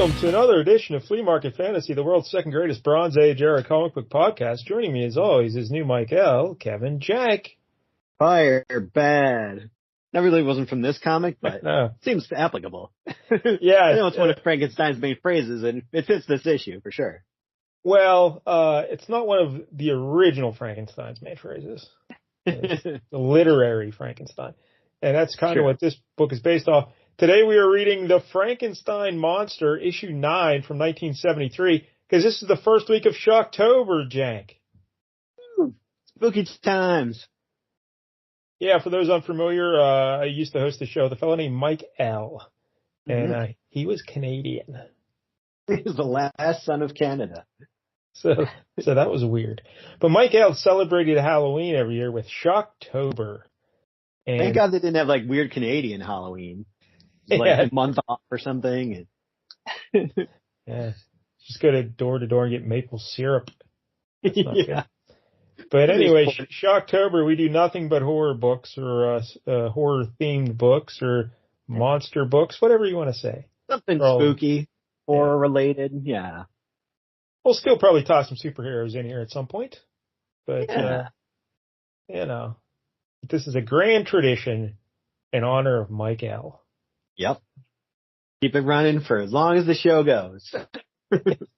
Welcome to another edition of Flea Market Fantasy, the world's second greatest Bronze Age era comic book podcast. Joining me, as always, is new Mike L, Kevin Jank. Fire bad. That really wasn't from this comic, but No. seems applicable. Yeah. I know it's one of Frankenstein's main phrases, and it fits this issue for sure. Well, it's not one of the original Frankenstein's main phrases. It's the literary Frankenstein. And that's kind of what this book is based off. Today we are reading The Frankenstein Monster, issue 9 from 1973, because this is the first week of SHOCKtober, Jank. Spooky times. Yeah, for those unfamiliar, I used to host the show with a fellow named Mike L. And he was Canadian. He was the last son of Canada. So that was weird. But Mike L celebrated Halloween every year with SHOCKtober. And thank God they didn't have like weird Canadian Halloween. Like a month off or something. Yeah. Just go to door and get maple syrup. Yeah. But anyway, SHOCKtober, we do nothing but horror books or horror-themed books or monster books, whatever you want to say. Something spooky, horror-related, yeah. We'll still probably toss some superheroes in here at some point. But, this is a grand tradition in honor of Mike L. Yep. Keep it running for as long as the show goes.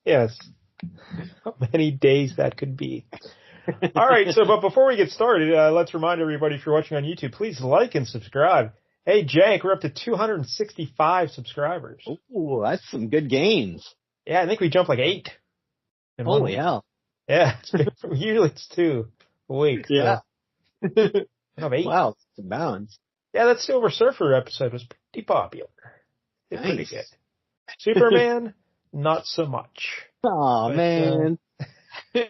Yes. How many days that could be. All right, but before we get started, let's remind everybody, if you're watching on YouTube, please like and subscribe. Hey, Jank, we're up to 265 subscribers. Ooh, that's some good gains. Yeah, I think we jumped like 8. Holy hell. Yeah, usually it's 2 a week. Yeah. So 8. Wow, it's a bounce. Yeah, that Silver Surfer episode was pretty popular. It's pretty good. Superman, not so much. Oh, man. Hey.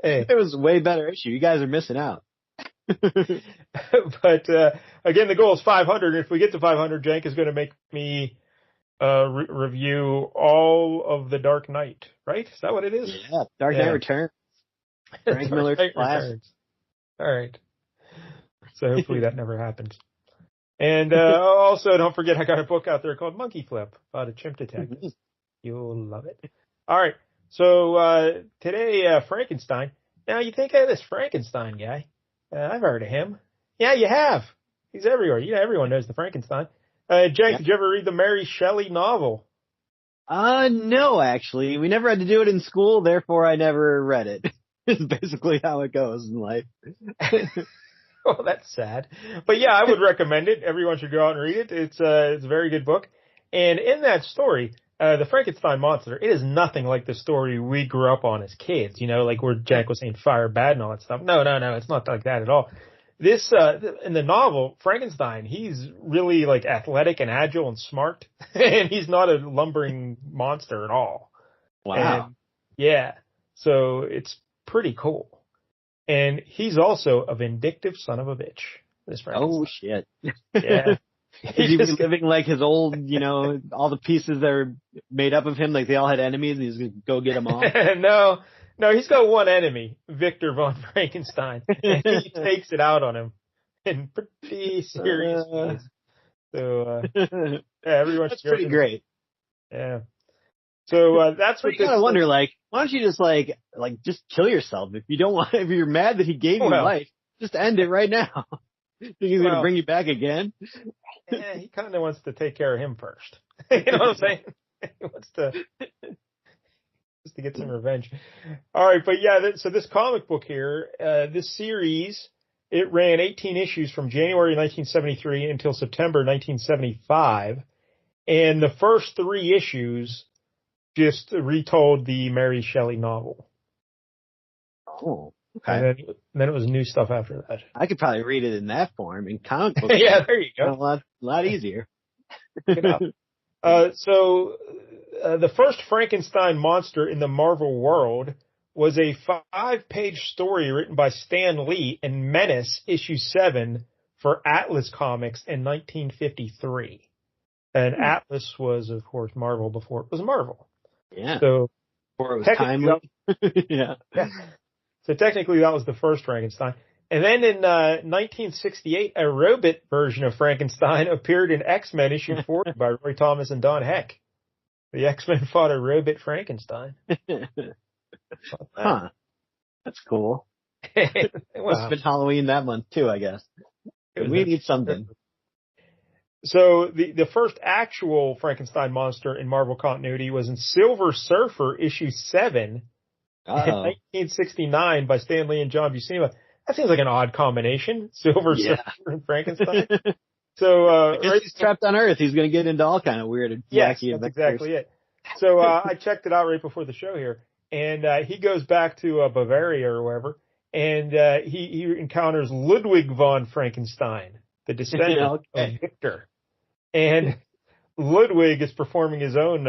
It was a way better issue. You guys are missing out. But again, the goal is 500. If we get to 500, Jank is going to make me review all of the Dark Knight, right? Is that what it is? Yeah, Dark Knight Returns. Frank Miller's classic. All right. So hopefully that never happens. And also, don't forget, I got a book out there called Monkey Flip about a chimp detective. You'll love it. All right. So today, Frankenstein. Now, you think, hey, this Frankenstein guy, I've heard of him. Yeah, you have. He's everywhere. Yeah, everyone knows the Frankenstein. Jake, did you ever read the Mary Shelley novel? No, actually. We never had to do it in school, therefore I never read it. It's basically how it goes in life. Well, that's sad. But yeah, I would recommend it. Everyone should go out and read it. It's a very good book. And in that story, the Frankenstein monster, it is nothing like the story we grew up on as kids, like where Jack was saying fire bad and all that stuff. No, it's not like that at all. This, in the novel, Frankenstein, he's really like athletic and agile and smart, and he's not a lumbering monster at all. Wow. And, yeah. So it's pretty cool. And he's also a vindictive son of a bitch. This Frankenstein. Oh, shit. Yeah. Is he living like his old, all the pieces that are made up of him, like they all had enemies and he's going to go get them all? No, he's got one enemy, Victor von Frankenstein, and he takes it out on him in pretty serious ways. So, yeah, everyone that's pretty great. Yeah. So, that's what you gotta wonder, why don't you just just kill yourself if you don't want, if you're mad that he gave you life, just end it right now. Think he's going to bring you back again? Yeah, he kind of wants to take care of him first. You know what I'm saying? He wants to get some revenge. All right, but yeah, so this comic book here, this series, it ran 18 issues from January 1973 until September 1975, and the first 3 issues just retold the Mary Shelley novel. Oh. Okay. And then it was new stuff after that. I could probably read it in that form in comic book. Yeah, there you go. A lot easier. So the first Frankenstein monster in the Marvel world was a 5-page story written by Stan Lee in Menace issue 7 for Atlas Comics in 1953. And Atlas was, of course, Marvel before it was Marvel. Yeah. So before it was timely. Yeah. So technically that was the first Frankenstein. And then in 1968, a robot version of Frankenstein appeared in X-Men issue 40 by Roy Thomas and Don Heck. The X-Men fought a robot Frankenstein. Huh. That's cool. It must have been Halloween that month too, I guess. We need something. So the first actual Frankenstein monster in Marvel continuity was in Silver Surfer issue 7 in 1969 by Stan Lee and John Buscema. That seems like an odd combination, Silver Surfer and Frankenstein. So he's trapped on Earth. He's going to get into all kind of weird and wacky adventures. That's exactly it. So I checked it out right before the show here, and he goes back to Bavaria or wherever, and he encounters Ludwig von Frankenstein, the descendant of Victor. And Ludwig is performing his own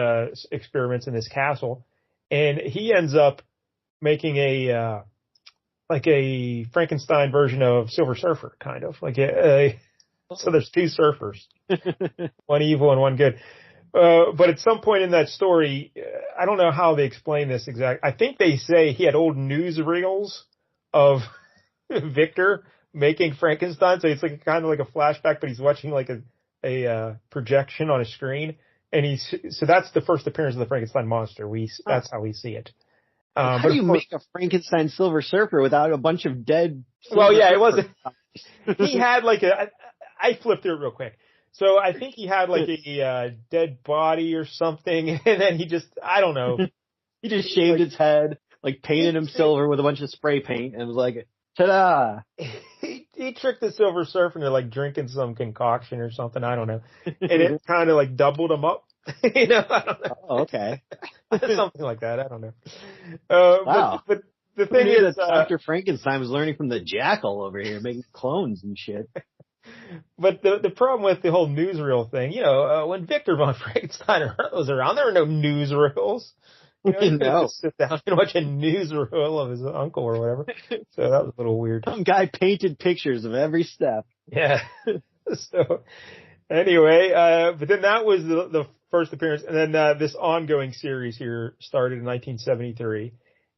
experiments in this castle, and he ends up making a Frankenstein version of Silver Surfer, kind of like so there's two surfers, one evil and one good. But at some point in that story, I don't know how they explain this exactly. I think they say he had old newsreels of Victor making Frankenstein, so it's like kind of like a flashback, but he's watching like a projection on a screen, and so that's the first appearance of the Frankenstein monster. That's how we see it. How do you make a Frankenstein Silver Surfer without a bunch of dead? It wasn't. He had like I flipped through it real quick. So I think he had like a dead body or something, and then I don't know. He just shaved his head, like painted him silver with a bunch of spray paint, and was like, ta-da! He tricked the Silver Surfer into like drinking some concoction or something. I don't know. And it kind of like doubled him up. I don't know. Oh, okay. Something like that. I don't know. Wow. But the thing is, Dr. Frankenstein was learning from the Jackal over here, making clones and shit. But the problem with the whole newsreel thing, when Victor von Frankenstein was around, there were no newsreels. He just sit down and watch a newsreel of his uncle or whatever. So that was a little weird. Some guy painted pictures of every step. Yeah. So anyway, but then that was the first appearance, and then this ongoing series here started in 1973.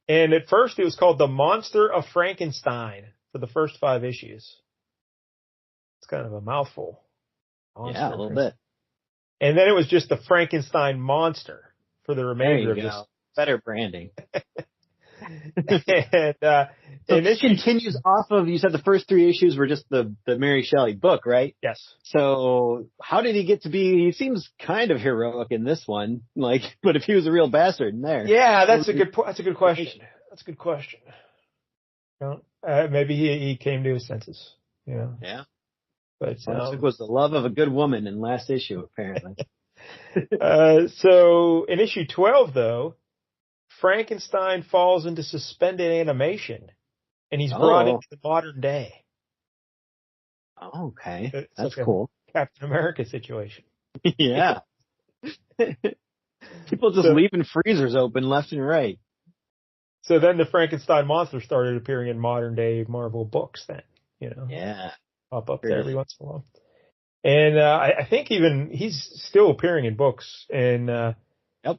And at first it was called The Monster of Frankenstein for the first 5 issues. It's kind of a mouthful. Yeah, a little bit. And then it was just the Frankenstein Monster for the remainder of this. Better branding. And this continues off of, you said the first 3 issues were just the Mary Shelley book, right? Yes. So how did he get to be, he seems kind of heroic in this one, but if he was a real bastard in there. Yeah, that's a good question. That's a good question. Maybe he came to his senses, Yeah. But it was the love of a good woman in last issue, apparently. So in issue 12, though, Frankenstein falls into suspended animation, and he's brought into the modern day. Oh, okay. That's like cool. Captain America situation. Yeah. People just leaving freezers open left and right. So then the Frankenstein monster started appearing in modern day Marvel books then, Yeah. Pop up there every once in a while. And I think even he's still appearing in books. And yep.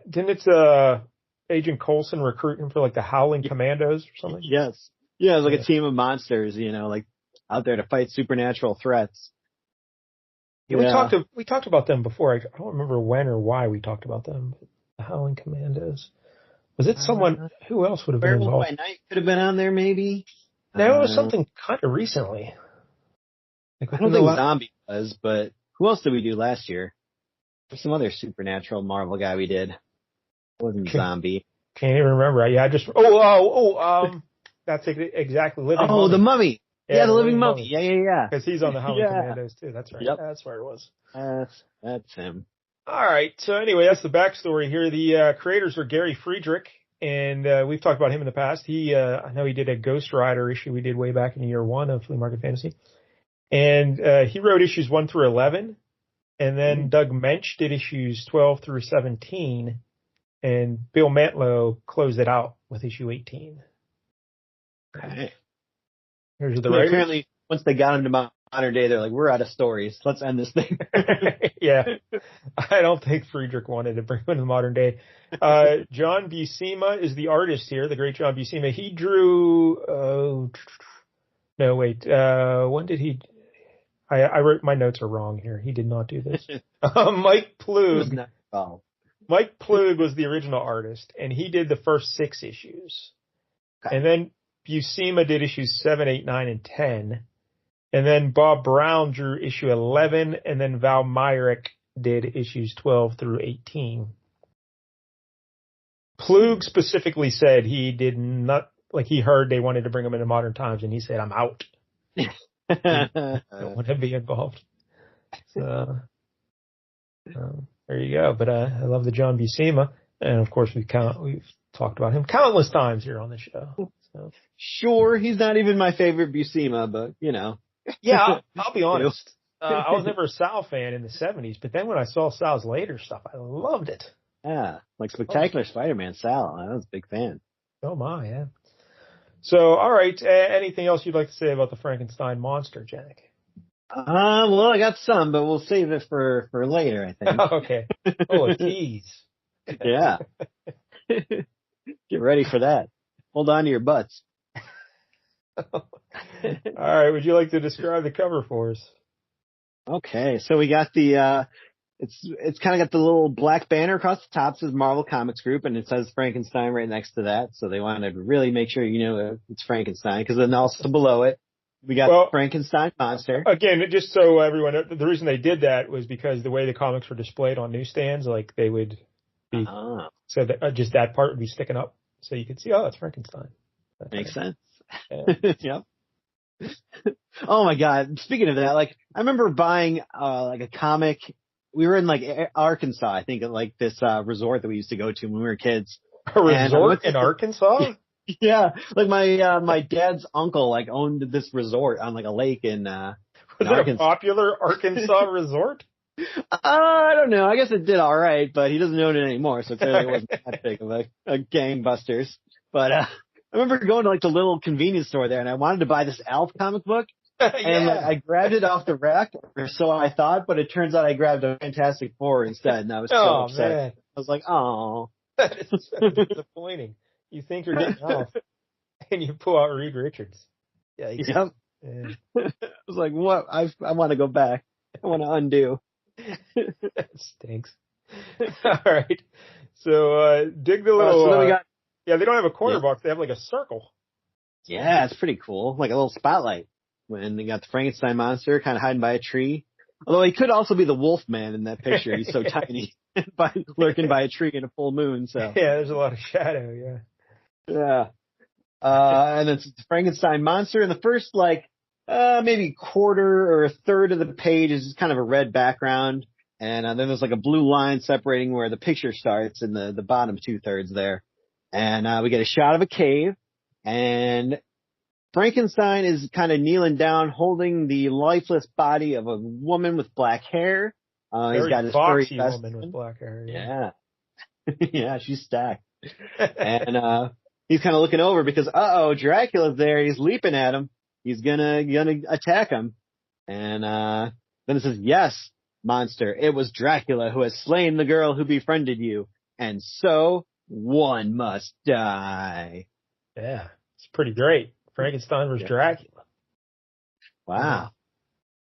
Didn't Agent Coulson recruit him for like the Howling Commandos or something? Yes. Yeah, it was like a team of monsters, like out there to fight supernatural threats. Yeah, we talked about them before. I don't remember when or why we talked about them. The Howling Commandos. Was it someone? Who else would have been involved? Werewolf by Night could have been on there, maybe. No, it was something kind of recently. I don't think Zombie was, but who else did we do last year? There's some other supernatural Marvel guy we did. It wasn't Zombie. Can't even remember. Yeah, that's exactly Living Mummy. Oh, the Mummy. Yeah, the Living Mummy. Yeah. Because he's on the Howling Commandos too. That's right. Yep. That's where it was. That's him. All right. So anyway, that's the backstory here. The creators are Gary Friedrich, and we've talked about him in the past. I know he did a Ghost Rider issue we did way back in year 1 of Flea Market Fantasy. And he wrote issues 1 through 11, and then Doug Mensch did issues 12 through 17, and Bill Mantlo closed it out with issue 18. Okay. Here's the writers. Apparently, once they got into modern day, they're like, we're out of stories. Let's end this thing. Yeah. I don't think Friedrich wanted to bring him into modern day. John Buscema is the artist here, the great John Buscema. He drew, when did he... I wrote, my notes are wrong here. He did not do this. Mike Plug Oh. Mike Plug was the original artist, and he did the first 6 issues. Okay. And then Buscema did issues 7, 8, 9, and 10. And then Bob Brown drew issue 11, and then Val Myrick did issues 12 through 18. Plug specifically said he did not, like he heard they wanted to bring him into modern times, and he said, I'm out. I don't want to be involved. So, there you go. But I love the John Buscema, and of course we've talked about him countless times here on the show. So. Sure, he's not even my favorite Buscema, but you know. Yeah, I'll be honest. I was never a Sal fan in the 70s, but then when I saw Sal's later stuff, I loved it. Yeah, like Spectacular Spider-Man, Sal. I was a big fan. Oh my, yeah. So, all right. Anything else you'd like to say about the Frankenstein monster, Jank? Well, I got some, but we'll save it for later, I think. Okay. Oh, a tease. Yeah. Get ready for that. Hold on to your butts. All right. Would you like to describe the cover for us? Okay. So we got the, it's kind of got the little black banner across the top, says Marvel Comics Group, and it says Frankenstein right next to that. So they wanted to really make sure you know it's Frankenstein, because then also below it, we got Frankenstein monster. Again, just so everyone, the reason they did that was because the way the comics were displayed on newsstands, like they would be, so that just that part would be sticking up, so you could see, oh, it's Frankenstein. Makes sense. Yeah. Yep. Oh my God. Speaking of that, like I remember buying like a comic. We were in like Arkansas, I think, at like this resort that we used to go to when we were kids. A resort in Arkansas? Yeah, like my dad's uncle like owned this resort on like a lake in Was it a popular Arkansas resort? I don't know. I guess it did all right, but he doesn't own it anymore, so clearly it wasn't that big of a gangbusters. But I remember going to like the little convenience store there, and I wanted to buy this Alf comic book, and like, I grabbed it off the rack, or so I thought, but it turns out I grabbed a Fantastic Four instead, and I was so upset. Man. I was like, oh. That is so disappointing. You think you're getting off, and you pull out Reed Richards. Yeah. Yep. I was like, what? I want to go back. I want to undo. That stinks. All right. So, dig the little, so then we got, yeah, they don't have a corner box. They have like a circle. Yeah, it's pretty cool. Like a little spotlight. When they got the Frankenstein monster kind of hiding by a tree. Although he could also be the Wolf Man in that picture. He's so tiny, lurking by a tree in a full moon. So yeah, there's a lot of shadow. Yeah. Yeah. And it's the Frankenstein monster, and the first like maybe quarter or a third of the page is just kind of a red background, and then there's like a blue line separating where the picture starts in the bottom 2/3 there, and we get a shot of a cave, and Frankenstein is kind of kneeling down, holding the lifeless body of a woman with black hair. He's got his furry woman with black hair. Yeah. Yeah, she's stacked. And he's kind of looking over because, Dracula's there. He's leaping at him. He's gonna attack him. And then it says, yes, monster, it was Dracula who has slain the girl who befriended you. And so one must die. Yeah, it's pretty great. Frankenstein was Dracula. Wow.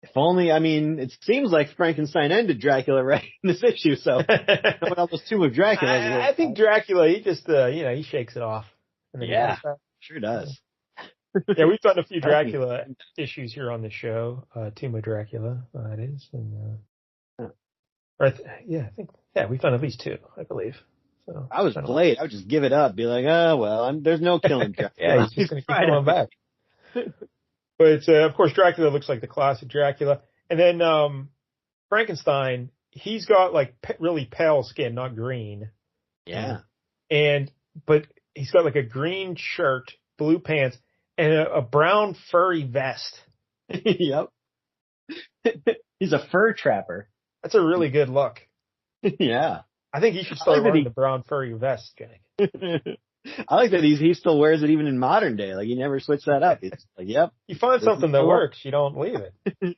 If only, I mean, it seems like Frankenstein ended Dracula right in this issue, so what else was two of Dracula? I think Dracula, he just, he shakes it off. Yeah, sure does. Yeah, we've done a few Dracula issues here on the show. Tomb of Dracula, it is. And, I think we've done at least 2, I believe. So I was played. I would just give it up, be like, oh, well, there's no killing Dracula. Yeah, he's just going to keep going back. But, of course, Dracula looks like the classic Dracula. And then Frankenstein, he's got, like, really pale skin, not green. Yeah. But he's got, like, a green shirt, blue pants, and a brown furry vest. Yep. He's a fur trapper. That's a really good look. Yeah. I think he should start wearing the brown furry vest, Jank. I like that he still wears it even in modern day. Like, he never switched that up. He's like, yep. You find something that works, you don't leave it.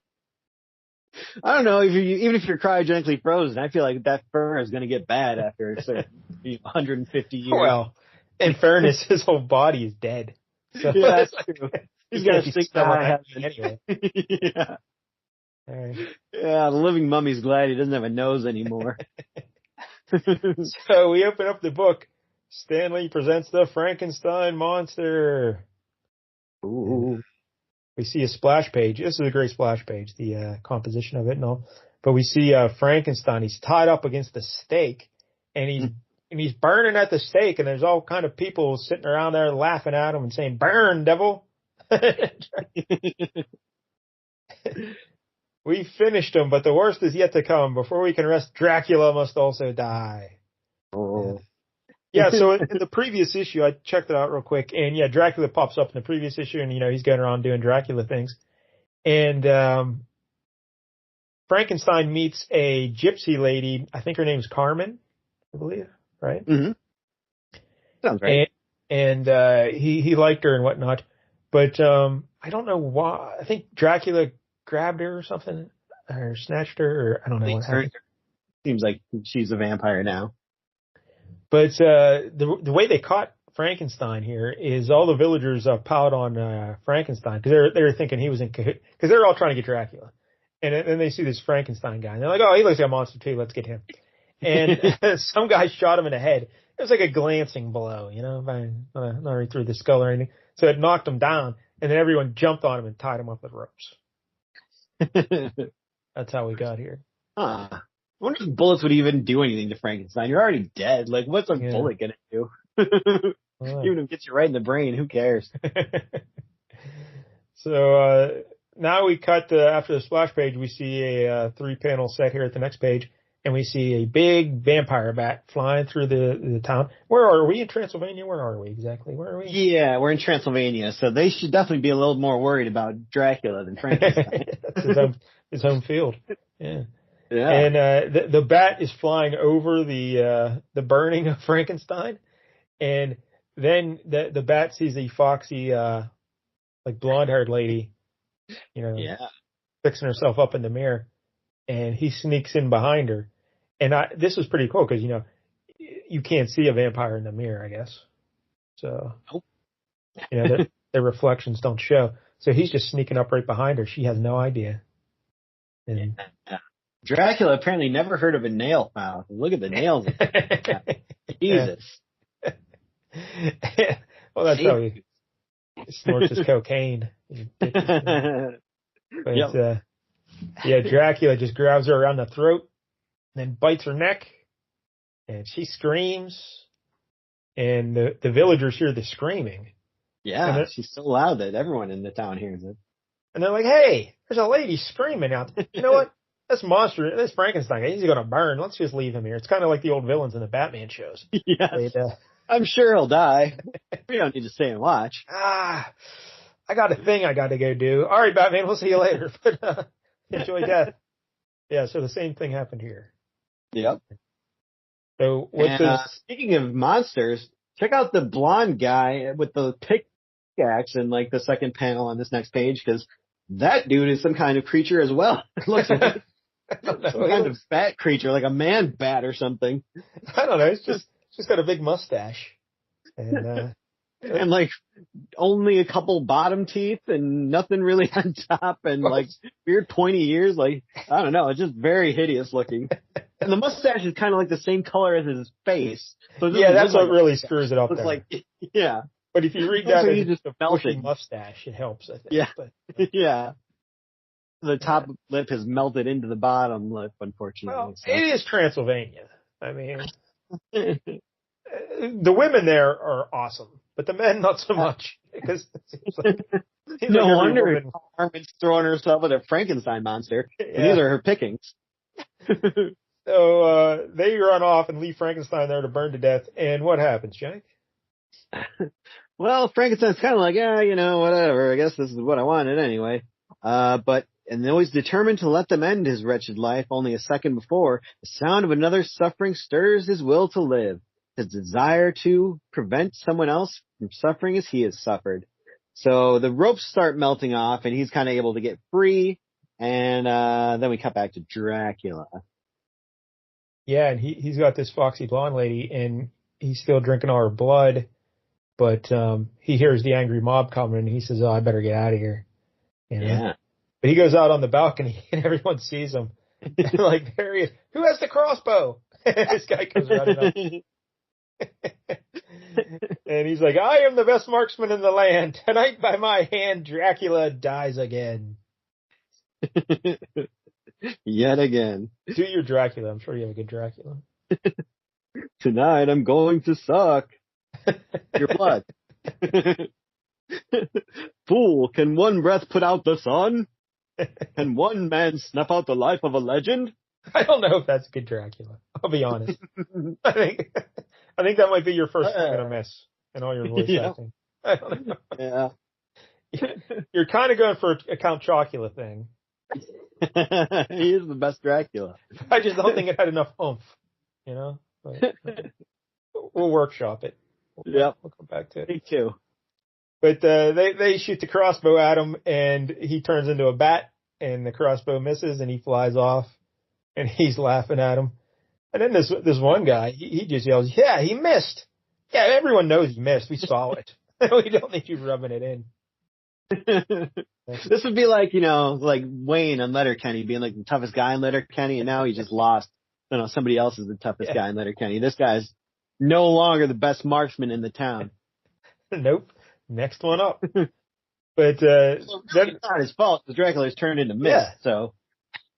I don't know, even if you're cryogenically frozen, I feel like that fur is going to get bad after a certain 150 years. Well, in fairness, his whole body is dead. So yeah, that's true. He's got a sick stomach anyway. Yeah. Right. Yeah, the living mummy's glad he doesn't have a nose anymore. So we open up the book. Stanley presents the Frankenstein monster. Ooh. We see a splash page. This is a great splash page, the composition of it and all. But we see Frankenstein. He's tied up against the stake, and he's burning at the stake. And there's all kind of people sitting around there laughing at him and saying, "Burn, devil!" We finished him, but the worst is yet to come. Before we can rest, Dracula must also die. Oh. Yeah, so in the previous issue, I checked it out real quick, and yeah, Dracula pops up in the previous issue, and he's going around doing Dracula things. And Frankenstein meets a gypsy lady. I think her name's Carmen, I believe, right? Mm-hmm. Sounds right. And he liked her and whatnot, but I don't know why. I think Dracula grabbed her or something, or snatched her, or I don't know what happened. Seems like she's a vampire now. But the way they caught Frankenstein here is all the villagers piled on Frankenstein because they were thinking he was in cahoots because they're all trying to get Dracula, and then they see this Frankenstein guy and they're like, "Oh, he looks like a monster too. Let's get him." And some guy shot him in the head. It was like a glancing blow, not right through the skull or anything. So it knocked him down, and then everyone jumped on him and tied him up with ropes. That's how we got here. Huh. I wonder if bullets would even do anything to Frankenstein. You're already dead. Like, what's a bullet going to do? Even if it gets you right in the brain, who cares? So now we cut after the splash page, we see a 3-panel set here at the next page, and we see a big vampire bat flying through the town. Where are we? In Transylvania? Where are we exactly? Where are we? Yeah, we're in Transylvania, so they should definitely be a little more worried about Dracula than Frankenstein. That's his home field. Yeah. Yeah. And the bat is flying over the burning of Frankenstein, and then the bat sees a foxy like blonde-haired lady, fixing herself up in the mirror, and he sneaks in behind her. And this was pretty cool because you can't see a vampire in the mirror, I guess. So their reflections don't show. So he's just sneaking up right behind her. She has no idea. And, Dracula apparently never heard of a nail file. Look at the nails. Jesus. Well, that's how he snorts his cocaine. But Dracula just grabs her around the throat and then bites her neck, and she screams, and the villagers hear the screaming. Yeah, she's so loud that everyone in the town hears it. And they're like, "Hey, there's a lady screaming out there. You know what? This monster, this Frankenstein guy, he's going to burn. Let's just leave him here." It's kind of like the old villains in the Batman shows. Yes. I'm sure he'll die. We don't need to stay and watch. I got a thing I got to go do. All right, Batman, we'll see you later. But enjoy death. Yeah, so the same thing happened here. Yep. So speaking of monsters, check out the blonde guy with the pickaxe in like the second panel on this next page, because that dude is some kind of creature as well. It looks like some kind of bat creature, like a man bat or something. I don't know. It's just got a big mustache. And and like only a couple bottom teeth and nothing really on top and like weird pointy ears. Like, I don't know. It's just very hideous looking. And the mustache is kind of like the same color as his face. So that's what really screws it up there. Like, yeah. But if you read that as just a bushy mustache, it helps, I think. Yeah. But, yeah. The top lip has melted into the bottom lip, unfortunately. Well, so. It is Transylvania. I mean, the women there are awesome, but the men not so much. Because it seems no wonder Carmen's throwing herself at a Frankenstein monster. Yeah. And these are her pickings. So they run off and leave Frankenstein there to burn to death. And what happens, Jank? Well, Frankenstein's kind of like, whatever. I guess this is what I wanted anyway. And though he's determined to let them end his wretched life only a second before, the sound of another suffering stirs his will to live, his desire to prevent someone else from suffering as he has suffered. So the ropes start melting off, and he's kind of able to get free, and then we cut back to Dracula. Yeah, and he's got this foxy blonde lady, and he's still drinking all her blood, but he hears the angry mob coming, and he says, "Oh, I better get out of here." Yeah. But he goes out on the balcony and everyone sees him. Like, there he is. Who has the crossbow? This guy comes running up. And he's like, I am the best marksman in the land. Tonight by my hand, Dracula dies again. Yet again. Do your Dracula. I'm sure you have a good Dracula. Tonight I'm going to suck your blood. Fool, can one breath put out the sun? Can one man snuff out the life of a legend? I don't know if that's good Dracula. I'll be honest. I think that might be your first thing to miss in all your voice acting. I don't know. Yeah. You're kind of going for a Count Chocula thing. He is the best Dracula. I just don't think it had enough oomph, you know? But, we'll workshop it. We'll come back to it. Me too. But they shoot the crossbow at him, and he turns into a bat, and the crossbow misses, and he flies off, and he's laughing at him. And then this one guy, he just yells, yeah, he missed. Yeah, everyone knows he missed. We saw it. We don't need you rubbing it in. This would be like, like Wayne on Letterkenny being like the toughest guy in Letterkenny, and now he just lost. Somebody else is the toughest guy in Letterkenny. This guy's no longer the best marksman in the town. Nope. Next one up. But it's not his fault. The Dracula's turned into mist, so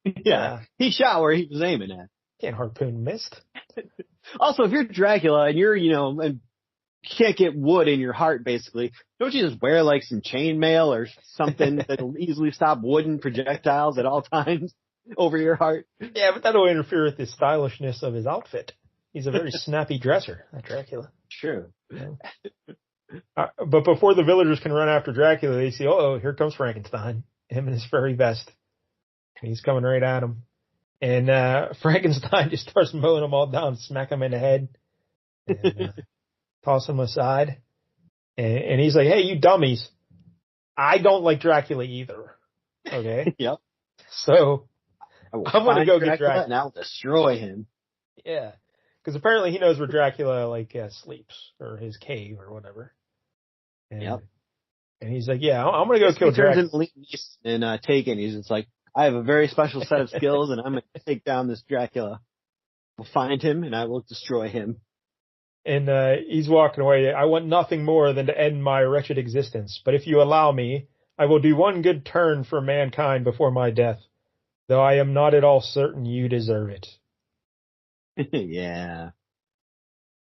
he shot where he was aiming at. Can't harpoon mist. Also, if you're Dracula and you're, and can't get wood in your heart, basically, don't you just wear like some chainmail or something that'll easily stop wooden projectiles at all times over your heart? Yeah, but that'll interfere with the stylishness of his outfit. He's a very snappy dresser, that Dracula. True. But before the villagers can run after Dracula, they see, here comes Frankenstein, him in his very best. And he's coming right at him. And Frankenstein just starts mowing them all down, smack them in the head, and toss them aside. And he's like, hey, you dummies, I don't like Dracula either. Okay? Yep. So I'm going to go get Dracula. And I'll destroy him. Yeah. Because apparently he knows where Dracula, sleeps, or his cave, or whatever. And, and he's like, yeah, I'm going to go kill Dracula. He turns into and Taken. He's just like, I have a very special set of skills, and I'm going to take down this Dracula. I'll find him, and I will destroy him. And he's walking away. I want nothing more than to end my wretched existence. But if you allow me, I will do one good turn for mankind before my death, though I am not at all certain you deserve it. Yeah.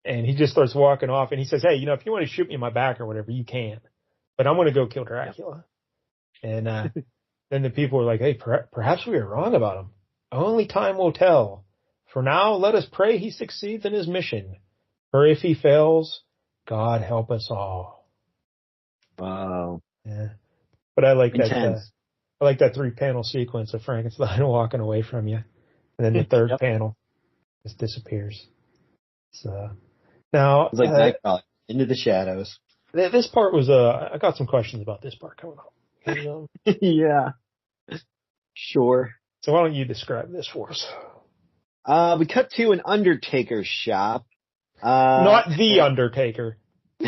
And he just starts walking off, and he says, hey, if you want to shoot me in my back or whatever, you can. But I'm going to go kill Dracula. Yep. And then the people are like, hey, perhaps we were wrong about him. Only time will tell. For now, let us pray he succeeds in his mission. For if he fails, God help us all. Wow. Yeah. But I like Intense. that. I like that 3-panel sequence of Frankenstein walking away from you, and then the third panel just disappears. So now it's like Nightcrawler into the shadows. This part was I got some questions about this part coming up. And, yeah. Sure. So why don't you describe this for us? We cut to an Undertaker shop. Not the Undertaker.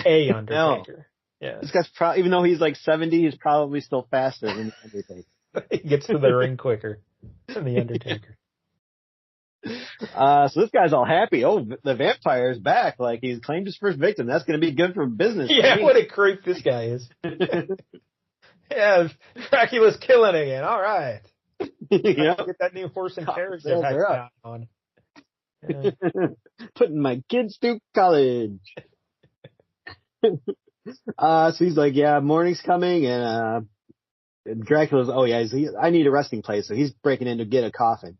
A Undertaker. No. Yeah. This guy's even though he's like 70, he's probably still faster than the Undertaker. He gets to the ring quicker than the Undertaker. So this guy's all happy. Oh, the vampire's back. Like, he's claimed his first victim. That's going to be good for business. Yeah, what a creep this guy is. Yeah, Dracula's killing again. All right. Yeah. Get that new horse and carriage that on. Yeah. Putting my kids through college. So he's like, yeah, morning's coming, and Dracula's, I need a resting place, so he's breaking in to get a coffin.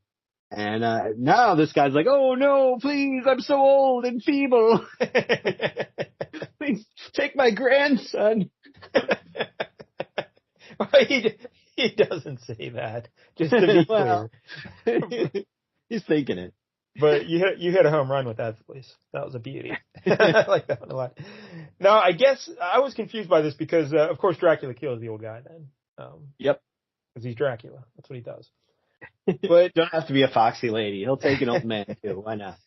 And now this guy's like, oh no, please, I'm so old and feeble. Please take my grandson. He doesn't say that, just to be clear. He's thinking it. But you hit a home run with that, please. That was a beauty. I like that one a lot. Now, I guess I was confused by this because, of course, Dracula kills the old guy then. Yep. Because he's Dracula. That's what he does. But don't have to be a foxy lady. He'll take an old man, too. Why not?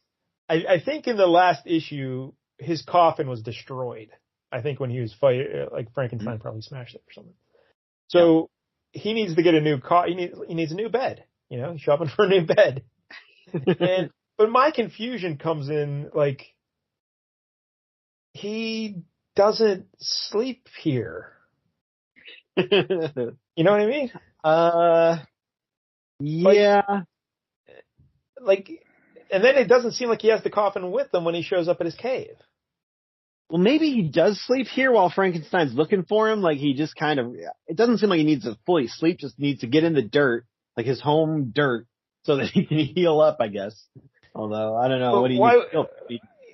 I think in the last issue, his coffin was destroyed. I think when he was fighting, Frankenstein probably smashed it or something. So he needs to get a new he needs a new bed. He's shopping for a new bed. And But my confusion comes in, like, he doesn't sleep here. You know what I mean? Yeah. Like, and then it doesn't seem like he has the coffin with him when he shows up at his cave. Well, maybe he does sleep here while Frankenstein's looking for him. Like, he just kind of, it doesn't seem like he needs to fully sleep, just needs to get in the dirt, like his home dirt, so that he can heal up, I guess. Although, I don't know. But What do you why?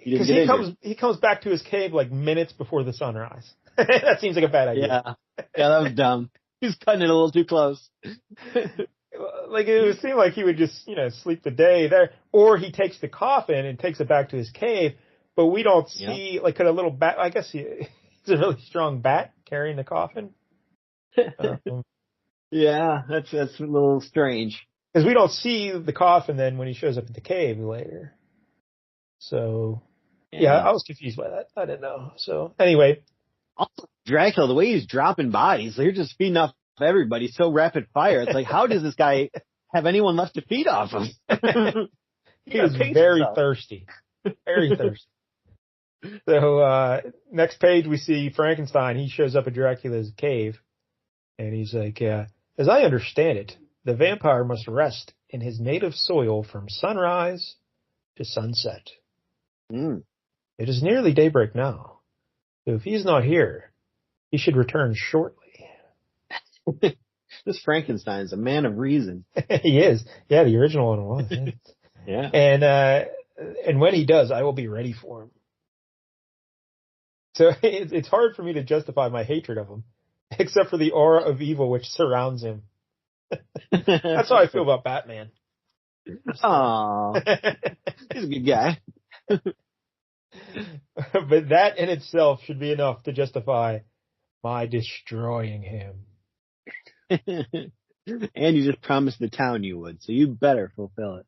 Because he comes back to his cave like minutes before the sunrise. That seems like a bad idea. Yeah, that was dumb. He's cutting it a little too close. Like, it would seem like he would just, sleep the day there, or he takes the coffin and takes it back to his cave, but we don't see, like, could a little bat, I guess he's a really strong bat carrying the coffin. Yeah, that's a little strange. Because we don't see the coffin then when he shows up at the cave later. So, yeah, I was confused by that. I didn't know. So, anyway. Also, Dracula, the way he's dropping bodies, they're just feeding off everybody so rapid fire. It's like, how does this guy have anyone left to feed off him? He was very thirsty. Very thirsty. So, next page we see Frankenstein. He shows up at Dracula's cave. And he's like, as I understand it, the vampire must rest in his native soil from sunrise to sunset. Mm. It is nearly daybreak now. So if he's not here, he should return shortly. This Frankenstein's a man of reason. He is. Yeah, the original one was. Yeah. And when he does, I will be ready for him. So it's hard for me to justify my hatred of him, except for the aura of evil which surrounds him. That's how I feel about Batman. Aww. He's a good guy. But that in itself should be enough to justify my destroying him. And you just promised the town you would, so you better fulfill it.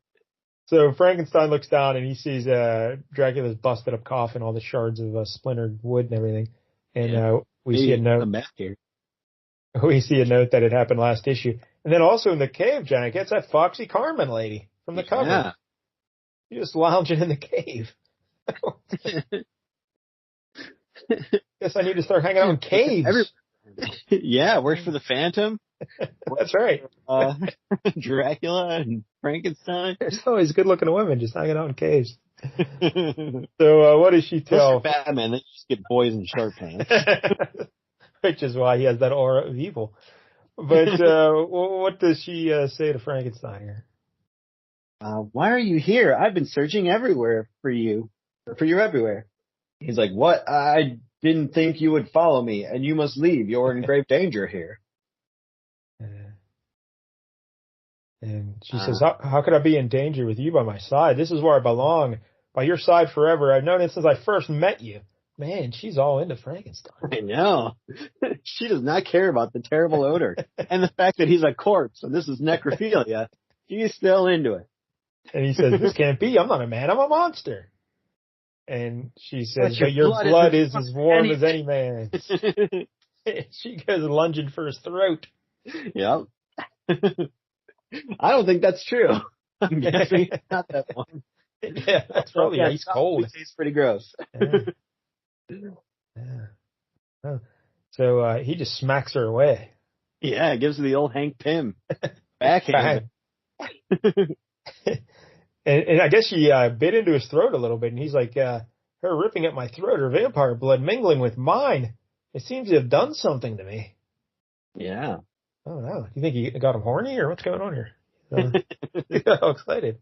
So Frankenstein looks down and he sees Dracula's busted up coffin, all the shards of splintered wood and everything. And we see a note. We see a note that it happened last issue. And then also in the cave, Jank, it's that Foxy Carmen lady from the cover. Yeah. She's just lounging in the cave. Guess I need to start hanging out in caves. Yeah, works for the Phantom. That's right. Dracula and Frankenstein. There's always good-looking women just hanging out in caves. So what does she tell? Batman, they just get boys in short pants. Which is why he has that aura of evil. But what does she say to Frankenstein here? Why are you here? I've been searching everywhere for you. For you everywhere. He's like, what? I didn't think you would follow me, and you must leave. You're in grave danger here. And she says, how could I be in danger with you by my side? This is where I belong. By your side forever. I've known it since I first met you. Man, she's all into Frankenstein. I know. She does not care about the terrible odor. And the fact that he's a corpse, and this is necrophilia. She's still into it. And he says, this can't be. I'm not a man. I'm a monster. And she says, but your blood is as warm as any man's. She goes lunging for his throat. Yep. I don't think that's true. I'm guessing it's not that one. Yeah, that's probably ice cold. It tastes pretty gross. Yeah. Oh. So he just smacks her away. Yeah, gives her the old Hank Pym. Backhand. And I guess she bit into his throat a little bit, and he's like, her ripping at my throat, her vampire blood mingling with mine. It seems to have done something to me. Yeah. Oh, no. Do you think he got him horny, or what's going on here? He got all excited.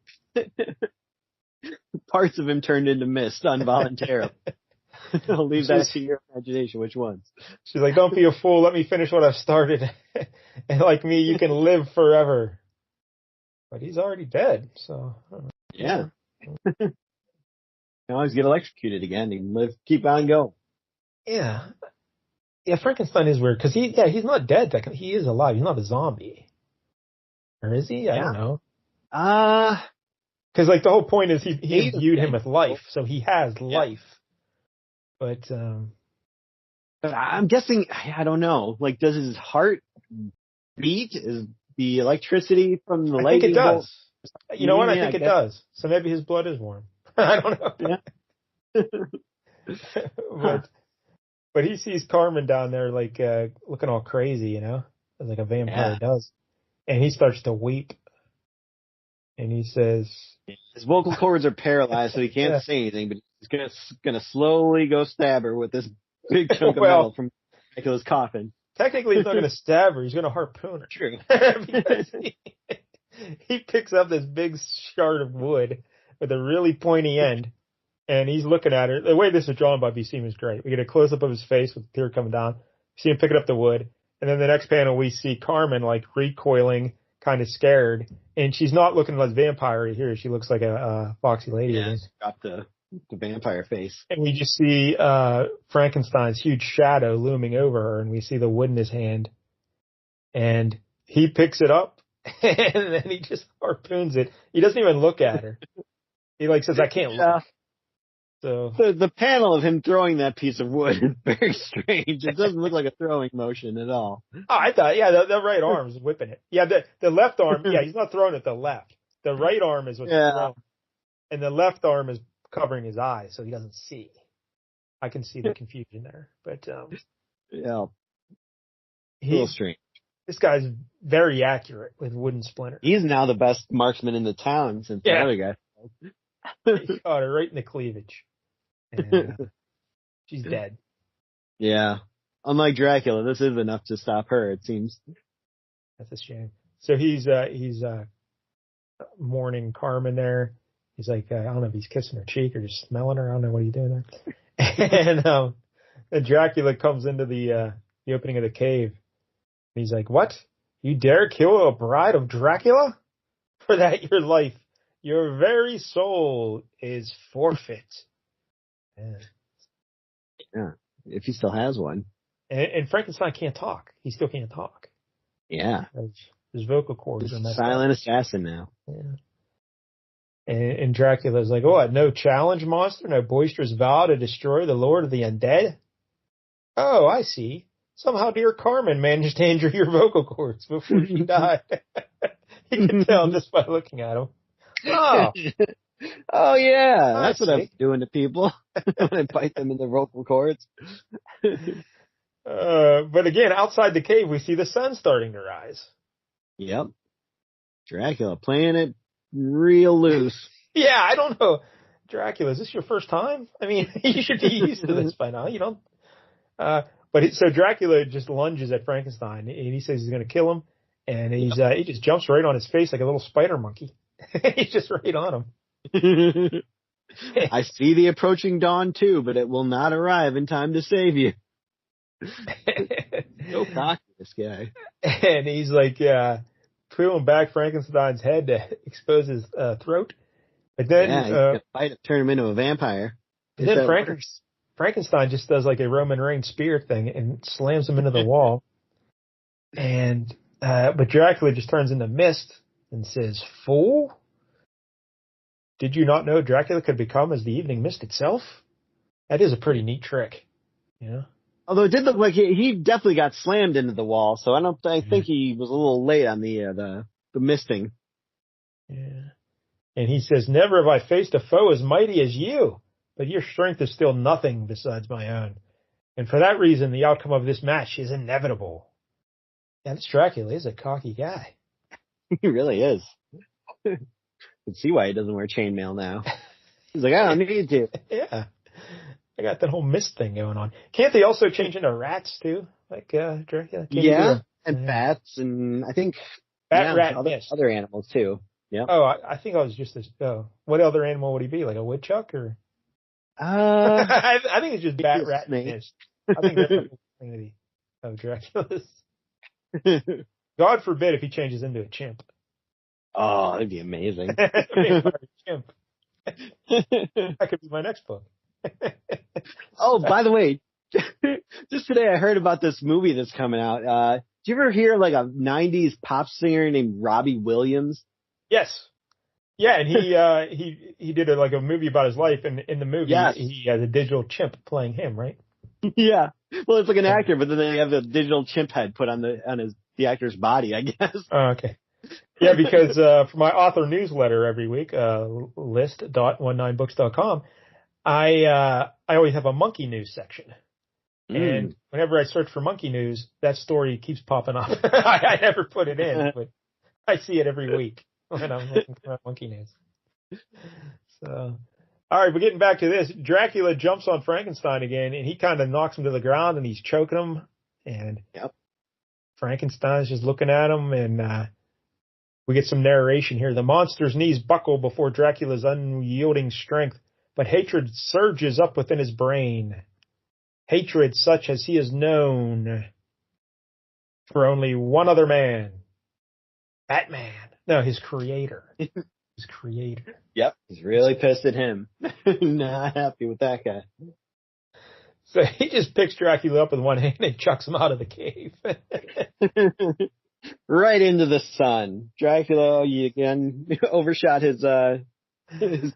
Parts of him turned into mist involuntarily. I'll leave that to your imagination. Which ones? She's like, don't be a fool. Let me finish what I've started. And like me, you can live forever. But he's already dead, so. Yeah. You always get electrocuted again. You can live, keep on going. Yeah. Yeah, Frankenstein is weird, because he's not dead. He is alive. He's not a zombie. Or is he? I don't know. Because like the whole point is he imbued him with life, so he has life. But I'm guessing, I don't know. Like, does his heart beat? Is the electricity from the leg? I think it does. You know what? I Yeah, think it does. So maybe his blood is warm. I don't know. Yeah. Huh. But he sees Carmen down there, like, looking all crazy, you know, like a vampire Yeah. does. And he starts to weep. And he says, His vocal cords are paralyzed, so he can't yeah, say anything, but he's gonna slowly go stab her with this big chunk of well, metal from Dracula's coffin. technically he's not going to stab her. He's going to harpoon her. True. Because he picks up this big shard of wood with a really pointy end. And he's looking at her. The way this is drawn by Buscema is great. We get a close-up of his face with the tear coming down. See him picking up the wood. And then the next panel, we see Carmen, like, recoiling, kind of scared. And she's not looking like a vampire here. She looks like a foxy lady. Yeah, got the vampire face. And we just see Frankenstein's huge shadow looming over her. And we see the wood in his hand. And he picks it up. And then he just harpoons it. He doesn't even look at her. He, like, says, I can't look. So the panel of him throwing that piece of wood is very strange. It doesn't look like a throwing motion at all. Oh, I thought, yeah, the right arm is whipping it. Yeah, the left arm, yeah, he's not throwing it the left. The right arm is what's throwing, and the left arm is covering his eyes so he doesn't see. I can see the confusion there, but yeah, a little strange. This guy's very accurate with wooden splinters. He's now the best marksman in the town since the other guy. He caught her right in the cleavage. And, she's dead. Yeah. Unlike Dracula, this is enough to stop her, it seems. That's a shame. So he's mourning Carmen there. He's like, I don't know if he's kissing her cheek or just smelling her. I don't know what he's doing there. And Dracula comes into the opening of the cave. And he's like, what? You dare kill a bride of Dracula? For that your life, your very soul is forfeit. Yeah, if he still has one. And Frankenstein can't talk. He still can't talk. Yeah. His vocal cords are messed up. Silent assassin now. Yeah. And Dracula's like, oh, no challenge monster, no boisterous vow to destroy the Lord of the Undead? Oh, I see. Somehow dear Carmen managed to injure your vocal cords before she died. You can tell just by looking at him. Oh. Oh yeah, that's what I'm doing to people when I bite them in their vocal cords. But again, outside the cave, we see the sun starting to rise. Yep. Dracula playing it real loose. Yeah, I don't know. Dracula, is this your first time? I mean, you should be used to this by now. You don't. So Dracula just lunges at Frankenstein, and he says he's going to kill him, and he just jumps right on his face like a little spider monkey. He's just right on him. I see the approaching dawn too, but it will not arrive in time to save you. So cocky, this guy. And he's like, pulling back Frankenstein's head to expose his throat. But then, he's gonna fight it, turn him into a vampire. And then Frankenstein just does like a Roman Reigns spear thing and slams him into the wall. And but Dracula just turns into mist and says, "Fool! Did you not know Dracula could become as the evening mist itself?" That is a pretty neat trick, you know. Although it did look like he definitely got slammed into the wall, so I think he was a little late on the misting. Yeah. And he says, "Never have I faced a foe as mighty as you, but your strength is still nothing besides my own. And for that reason, the outcome of this match is inevitable." Yeah, this Dracula is a cocky guy. He really is. You can see why he doesn't wear chainmail now. He's like, I don't need to. Yeah. I got that whole mist thing going on. Can't they also change into rats too? Like Dracula? And bats, and I think rat, other animals too. Yeah. Oh, I think I was just this. Oh, what other animal would he be? Like a woodchuck or? I think it's just bat, rat, and mist. I think that's the thing of Dracula's. God forbid if he changes into a chimp. Oh, that'd be amazing. Chimp. That could be my next book. Oh, by the way, just today I heard about this movie that's coming out. Did you ever hear like a 90s pop singer named Robbie Williams? Yes. Yeah, and he did a movie about his life, and in the movie he has a digital chimp playing him, right? Yeah. Well, it's like an actor, but then they have a digital chimp head put on the actor's body, I guess. Oh, okay. Yeah, because for my author newsletter every week, list.19books.com, I always have a monkey news section. And whenever I search for monkey news, that story keeps popping up. I never put it in, but I see it every week when I'm looking for monkey news. So, all right, but getting back to this, Dracula jumps on Frankenstein again, and he kind of knocks him to the ground, and he's choking him. And Frankenstein's just looking at him, and we get some narration here. The monster's knees buckle before Dracula's unyielding strength, but hatred surges up within his brain. Hatred such as he has known for only one other man. Batman. No, his creator. His creator. Yep. He's really pissed at him. Not happy with that guy. So he just picks Dracula up with one hand and chucks him out of the cave. Right into the sun. Dracula, you again overshot his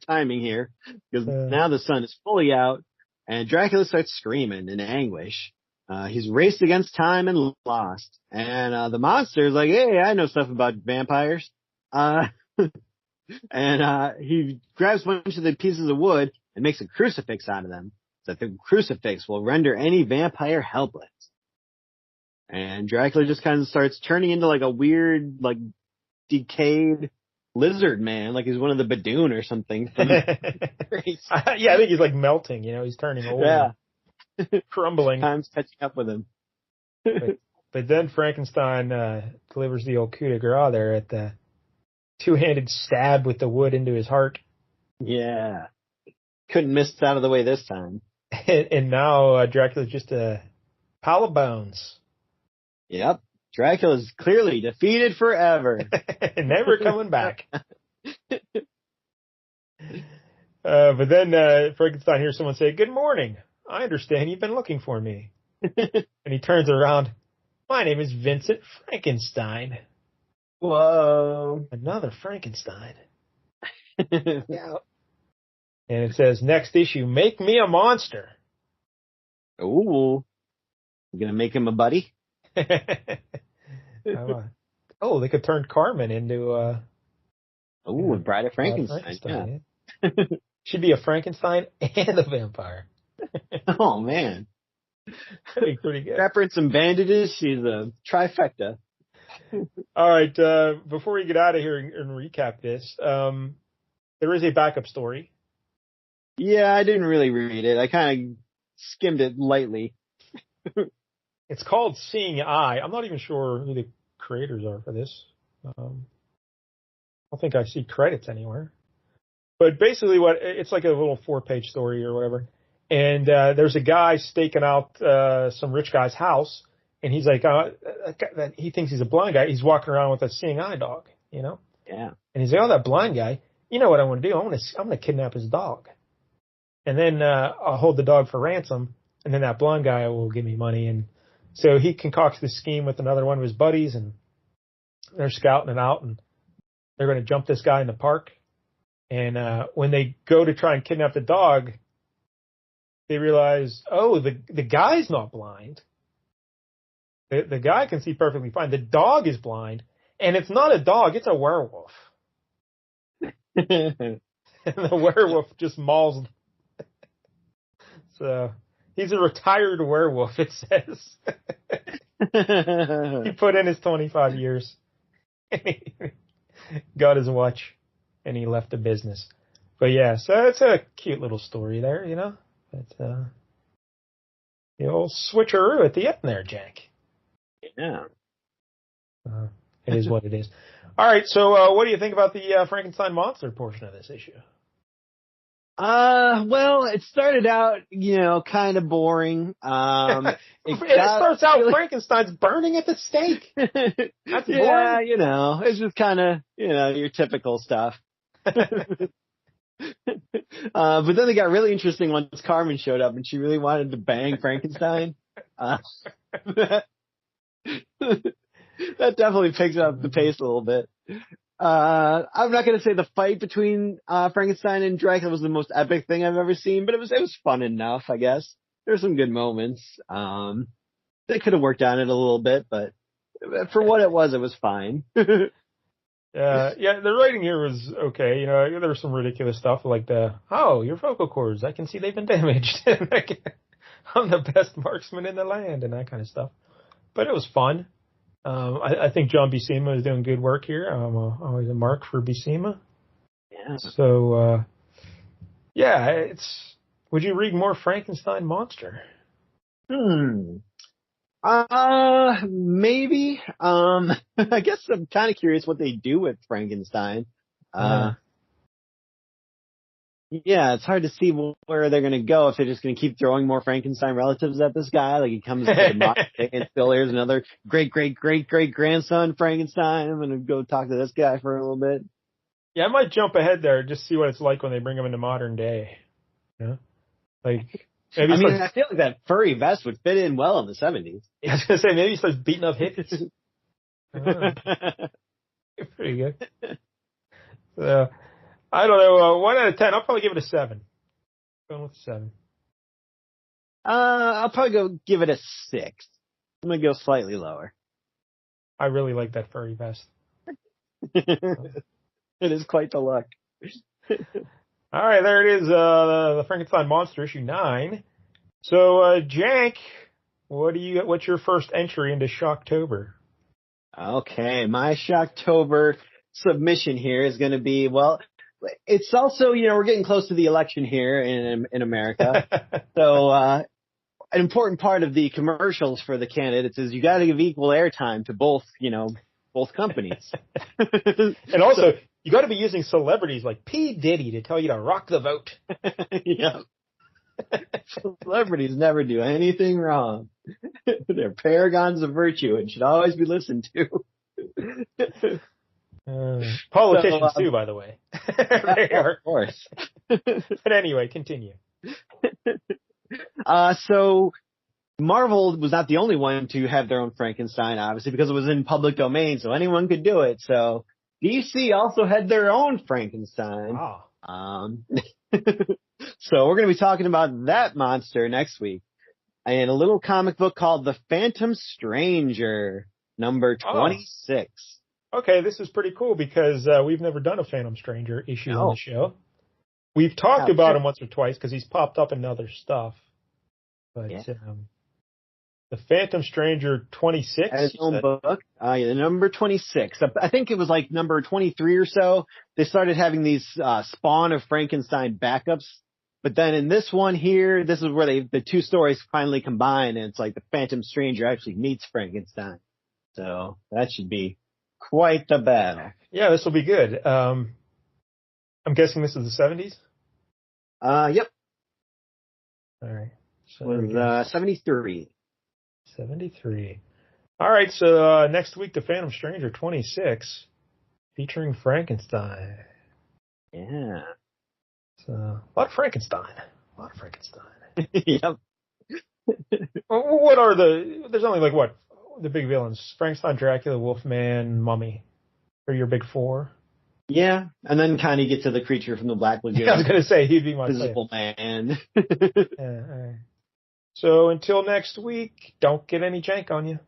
timing here, because now the sun is fully out, and Dracula starts screaming in anguish. He's raced against time and lost. And the monster is like, hey, I know stuff about vampires. And he grabs a bunch of the pieces of wood and makes a crucifix out of them. So that the crucifix will render any vampire helpless. And Dracula just kind of starts turning into like a weird, like decayed lizard man, like he's one of the Badoon or something. Yeah, I think he's like melting, he's turning old. Yeah. Crumbling. Time's catching up with him. But then Frankenstein delivers the old coup de grace there at the two-handed stab with the wood into his heart. Yeah. Couldn't miss it out of the way this time. And now Dracula's just a pile of bones. Yep. Dracula's clearly defeated forever. Never coming back. But then Frankenstein hears someone say, "Good morning. I understand you've been looking for me." And he turns around. "My name is Vincent Frankenstein." Whoa. Another Frankenstein. Yeah. And it says, next issue, make me a monster. Ooh. You gonna make him a buddy? Oh, they could turn Carmen into a Bride of Frankenstein. Yeah. Should be a Frankenstein and a vampire. Oh man. That'd be pretty good. Wrap her in some bandages, she's a trifecta. All right, before we get out of here and recap this, there is a backup story. Yeah, I didn't really read it. I kind of skimmed it lightly. It's called Seeing Eye. I'm not even sure who the creators are for this. I don't think I see credits anywhere. But basically it's like a little 4-page story or whatever. And there's a guy staking out some rich guy's house, and he's like, he thinks he's a blind guy. He's walking around with a seeing eye dog, Yeah. And he's like, oh, that blind guy, you know what I want to do? I'm going to kidnap his dog. And then I'll hold the dog for ransom, and then that blind guy will give me money. And so he concocts this scheme with another one of his buddies, and they're scouting it out, and they're going to jump this guy in the park. And when they go to try and kidnap the dog, they realize, oh, the guy's not blind. The guy can see perfectly fine. The dog is blind, and it's not a dog, it's a werewolf. And the werewolf just mauls them. So he's a retired werewolf, it says. He put in his 25 years. Got his watch, and he left the business. But yeah, so it's a cute little story there, But the old switcheroo at the end there, Jank. Yeah. It is what it is. All right, so what do you think about the Frankenstein monster portion of this issue? Well, it started out, kind of boring. It starts out Frankenstein's burning at the stake. That's boring. Yeah, it's just kind of, your typical stuff. But then they got really interesting once Carmen showed up and she really wanted to bang Frankenstein. That definitely picks up the pace a little bit. I'm not going to say the fight between Frankenstein and Dracula was the most epic thing I've ever seen, but it was fun enough, I guess. There's some good moments. They could have worked on it a little bit, but for what it was fine. Yeah, the writing here was okay. You know, there was some ridiculous stuff like your vocal cords, I can see they've been damaged. I'm the best marksman in the land and that kind of stuff. But it was fun. I think John Buscema is doing good work here. I'm always a mark for Buscema. Yeah. So, would you read more Frankenstein Monster? Maybe. I guess I'm kind of curious what they do with Frankenstein. Yeah, it's hard to see where they're going to go if they're just going to keep throwing more Frankenstein relatives at this guy. Like he comes to the modern day and still here's another great grandson Frankenstein. I'm going to go talk to this guy for a little bit. Yeah, I might jump ahead there just see what it's like when they bring him into modern day. Yeah, like maybe. I feel like that furry vest would fit in well in the 70s. I was going to say maybe he starts beating up hippies. Pretty good. So, I don't know. 1 out of 10. I'll probably give it a 7. Going with a 7. I'll probably give it a 6. I'm gonna go slightly lower. I really like that furry vest. It is quite the look. All right, there it is. The Frankenstein Monster issue 9. So, Jank, what's your first entry into SHOCKtober? Okay, my SHOCKtober submission here is going to be, well, it's also, we're getting close to the election here in America. So, an important part of the commercials for the candidates is you got to give equal airtime to both companies. And also, you got to be using celebrities like P. Diddy to tell you to rock the vote. Yeah. Celebrities never do anything wrong. They're paragons of virtue and should always be listened to. Politicians too, by the way. They are. Of course. But anyway, continue. So Marvel was not the only one to have their own Frankenstein, obviously, because it was in public domain, so anyone could do it. So DC also had their own Frankenstein. Wow. So we're going to be talking about that monster next week in a little comic book called The Phantom Stranger, number 26. Okay, this is pretty cool because we've never done a Phantom Stranger issue on the show. We've talked about him once or twice because he's popped up in other stuff. But The Phantom Stranger 26? His own book. Number 26. I think it was like number 23 or so. They started having these Spawn of Frankenstein backups. But then in this one here, this is where the two stories finally combine, and it's like the Phantom Stranger actually meets Frankenstein. So that should be quite the battle. Yeah, this will be good. I'm guessing this is the 70s? Yep. All right. So it was 73. 73. All right, so next week, The Phantom Stranger 26, featuring Frankenstein. Yeah. So, a lot of Frankenstein. Yep. What are there's only the big villains? Frankenstein, Dracula, Wolfman, Mummy. Are your big 4? Yeah, and then kind of get to the creature from the Black Lagoon. Yeah, I was going to say, he'd be my Physical Man. Yeah, all right. So until next week, don't get any jank on you.